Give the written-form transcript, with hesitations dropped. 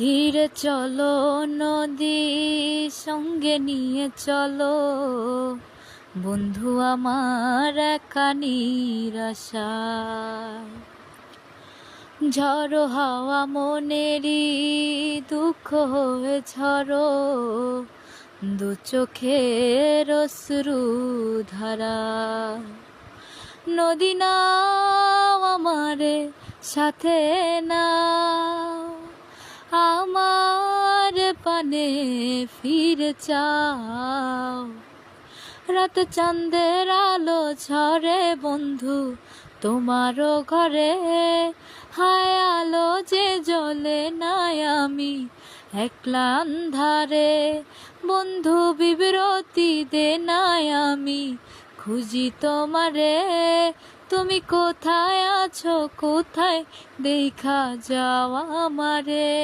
ধীরে চলো নদী সঙ্গে নিয়ে চলো, বন্ধু আমার একা নিরাশা। ঝড়ো হাওয়া মনেরই দুঃখ হয়ে ঝড়ো, দু চোখের অশ্রু ধারা। নদী নাও আমারে সাথে নাও, আমার পানে ফিরে চাও। রাত চাঁদের আলো ঝরে বন্ধু তোমারও ঘরে, হায় আলো যে জ্বলে নাই আমি একলা আন্ধারে। বন্ধু বিব্রতি দে নাই আমি খুঁজি তোমারে, তুমি কোথায় আছো কোথায় দেখা যাও আমারে।